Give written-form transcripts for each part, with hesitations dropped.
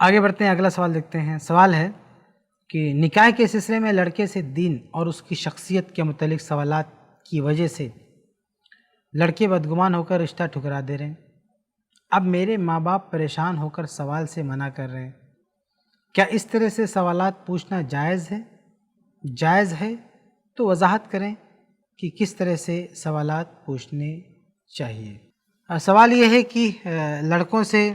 آگے بڑھتے ہیں، اگلا سوال دیکھتے ہیں۔ سوال ہے کہ نکاح کے سلسلے میں لڑکے سے دین اور اس کی شخصیت کے متعلق سوالات کی وجہ سے لڑکے بدگمان ہو کر رشتہ ٹھکرا دے رہے ہیں۔ اب میرے ماں باپ پریشان ہو کر سوال سے منع کر رہے ہیں، کیا اس طرح سے سوالات پوچھنا جائز ہے؟ جائز ہے تو وضاحت کریں کہ کس طرح سے سوالات پوچھنے چاہیے۔ سوال یہ ہے کہ لڑکوں سے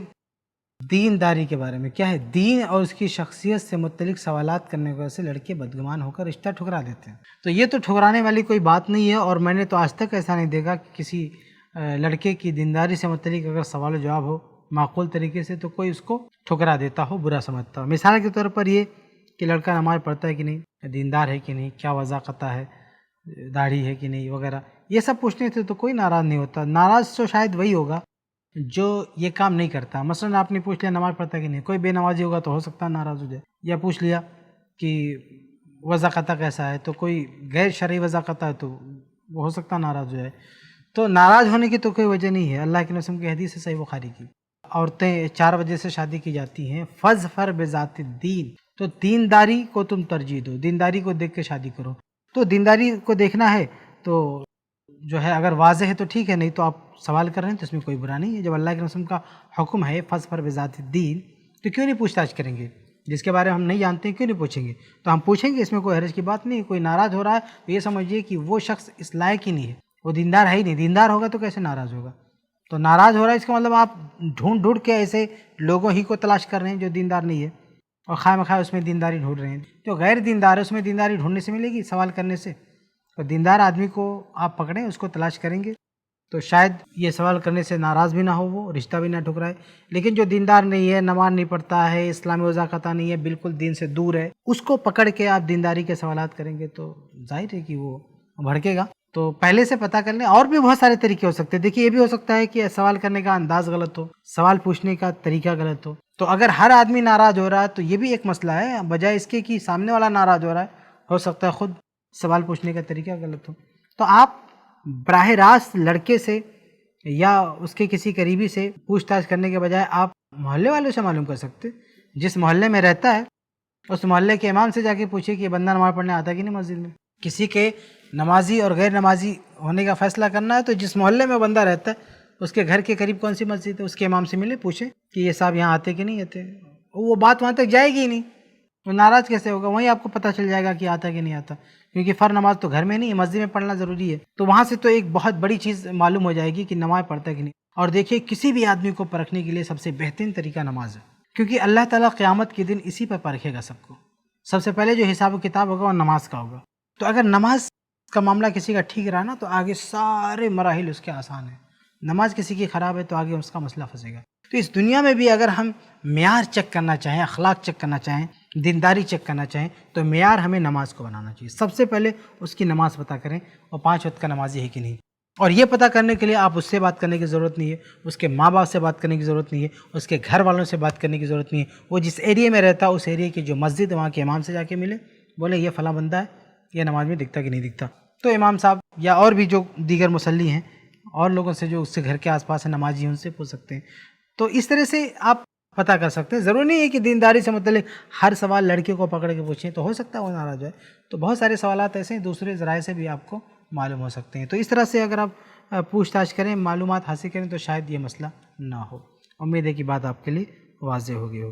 دینداری کے بارے میں کیا ہے، دین اور اس کی شخصیت سے متعلق سوالات کرنے کی وجہ سے لڑکے بدگمان ہو کر رشتہ ٹھکرا دیتے ہیں۔ تو یہ تو ٹھکرانے والی کوئی بات نہیں ہے، اور میں نے تو آج تک ایسا نہیں دیکھا کہ کسی لڑکے کی دینداری سے متعلق اگر سوال و جواب ہو معقول طریقے سے تو کوئی اس کو ٹھکرا دیتا ہو، برا سمجھتا ہو۔ مثال کے طور پر یہ کہ لڑکا نماز پڑھتا ہے کہ نہیں، دیندار ہے کہ نہیں، کیا وضاقتہ ہے، داڑھی ہے کہ نہیں وغیرہ، یہ سب پوچھنے سے تو کوئی ناراض نہیں ہوتا۔ ناراض تو شاید وہی ہوگا جو یہ کام نہیں کرتا۔ مثلا آپ نے پوچھ لیا نماز پڑھتا ہے کہ نہیں، کوئی بے نمازی ہوگا تو ہو سکتا ہے ناراض ہو جائے، یا پوچھ لیا کہ وضاقتہ کیسا ہے، تو کوئی غیر شرعی وضاقتہ ہے تو وہ ہو سکتا ہے ناراض ہو جائے۔ تو ناراض ہونے کی تو کوئی وجہ نہیں ہے۔ اللہ کے رسول کی حدیث ہے صحیح بخاری کی، عورتیں 4 وجہ سے شادی کی جاتی ہیں، فظفر بذات الدین، تو دینداری کو تم ترجیح دو، دینداری کو دیکھ کے شادی کرو۔ تو دینداری کو دیکھنا ہے تو جو ہے اگر واضح ہے تو ٹھیک ہے، نہیں تو آپ سوال کر رہے ہیں تو اس میں کوئی برا نہیں ہے۔ جب اللہ کے رسول کا حکم ہے فظفر بذات الدین تو کیوں نہیں پوچھ تاچھ کریں گے؟ جس کے بارے میں ہم نہیں جانتے ہیں کیوں نہیں پوچھیں گے؟ تو ہم پوچھیں گے، اس میں کوئی حرج کی بات نہیں۔ کوئی ناراض ہو رہا ہے تو یہ سمجھیے کہ وہ شخص اس لائق ہی نہیں ہے، وہ دیندار ہے ہی نہیں۔ دیندار ہوگا تو کیسے ناراض ہوگا؟ تو ناراض ہو رہا ہے اس کا مطلب آپ ڈھونڈ کے ایسے لوگوں ہی کو تلاش کر رہے ہیں جو دیندار نہیں ہے، اور خواہ مخواہ اس میں دینداری ڈھونڈ رہے ہیں۔ جو غیر دیندار ہے اس میں دینداری ڈھونڈنے سے ملے گی، سوال کرنے سے؟ تو دیندار آدمی کو آپ پکڑیں، اس کو تلاش کریں گے تو شاید یہ سوال کرنے سے ناراض بھی نہ ہو، وہ رشتہ بھی نہ ٹھکرائے۔ لیکن جو دیندار نہیں ہے، نماز نہیں پڑھتا ہے، اسلامی وضاقتہ نہیں ہے، بالکل دین سے دور ہے، اس کو پکڑ کے آپ دینداری کے سوالات کریں گے تو ظاہر ہے کہ وہ بھڑکے گا۔ تو پہلے سے پتہ کر لیں۔ اور بھی بہت سارے طریقے ہو سکتے ہیں۔ دیکھیے یہ بھی ہو سکتا ہے کہ سوال کرنے کا انداز غلط ہو، سوال پوچھنے کا طریقہ غلط ہو۔ تو اگر ہر آدمی ناراض ہو رہا ہے تو یہ بھی ایک مسئلہ ہے، بجائے اس کے کہ سامنے والا ناراض ہو رہا ہے، ہو سکتا ہے خود سوال پوچھنے کا طریقہ غلط ہو۔ تو آپ براہ راست لڑکے سے یا اس کے کسی قریبی سے پوچھ تاچھ کرنے کے بجائے آپ محلے والوں سے معلوم کر سکتے۔ جس محلے میں رہتا ہے اس محلے کے امام سے جا کے پوچھے کہ یہ بندہ نماز پڑھنے آتا ہے کہ نہیں مسجد میں۔ کسی کے نمازی اور غیر نمازی ہونے کا فیصلہ کرنا ہے تو جس محلے میں بندہ رہتا ہے اس کے گھر کے قریب کون سی مسجد ہے، اس کے امام سے ملے، پوچھیں کہ یہ صاحب یہاں آتے کہ نہیں آتے۔ وہ بات وہاں تک جائے گی ہی نہیں، وہ ناراض کیسے ہوگا؟ وہیں آپ کو پتہ چل جائے گا کہ آتا کہ نہیں آتا، کیونکہ فرض نماز تو گھر میں نہیں، مسجد میں پڑھنا ضروری ہے۔ تو وہاں سے تو ایک بہت بڑی چیز معلوم ہو جائے گی کہ نماز پڑھتا ہے کہ نہیں۔ اور دیکھیے کسی بھی آدمی کو پرکھنے کے لیے سب سے بہترین طریقہ نماز ہے، کیونکہ اللہ تعالیٰ قیامت کے دن اسی پر پرکھے گا سب کو۔ سب سے پہلے جو حساب و کتاب ہوگا وہ نماز کا ہوگا۔ تو اگر نماز کا معاملہ کسی کا ٹھیک رہا نا تو آگے سارے مراحل اس کے آسان ہیں۔ نماز کسی کی خراب ہے تو آگے اس کا مسئلہ پھنسے گا۔ تو اس دنیا میں بھی اگر ہم معیار چیک کرنا چاہیں، اخلاق چیک کرنا چاہیں، دینداری چیک کرنا چاہیں تو معیار ہمیں نماز کو بنانا چاہیے۔ سب سے پہلے اس کی نماز پتہ کریں اور 5 وقت کا نمازی ہے کہ نہیں۔ اور یہ پتہ کرنے کے لیے آپ اس سے بات کرنے کی ضرورت نہیں ہے، اس کے ماں باپ سے بات کرنے کی ضرورت نہیں ہے، اس کے گھر والوں سے بات کرنے کی ضرورت نہیں ہے۔ وہ جس ایریے میں رہتا ہے اس ایریے کی جو مسجد ہے وہاں کے امام سے جا کے ملے، بولے یہ فلاں بندہ ہے، یہ نماز میں دکھتا کہ نہیں دکھتا۔ تو امام صاحب یا اور بھی جو دیگر مصلی ہیں اور لوگوں سے جو اس سے گھر کے آس پاس ہیں نمازی ہیں ان سے پوچھ سکتے ہیں۔ تو اس طرح سے آپ پتہ کر سکتے ہیں۔ ضروری نہیں ہے کہ دینداری سے متعلق ہر سوال لڑکے کو پکڑ کے پوچھیں، تو ہو سکتا ہے وہ ناراض ہے۔ تو بہت سارے سوالات ایسے ہیں دوسرے ذرائع سے بھی آپ کو معلوم ہو سکتے ہیں۔ تو اس طرح سے اگر آپ پوچھ تاچھ کریں، معلومات حاصل کریں تو شاید یہ مسئلہ نہ ہو۔ امید ہے کہ بات آپ کے لیے واضح ہوگی۔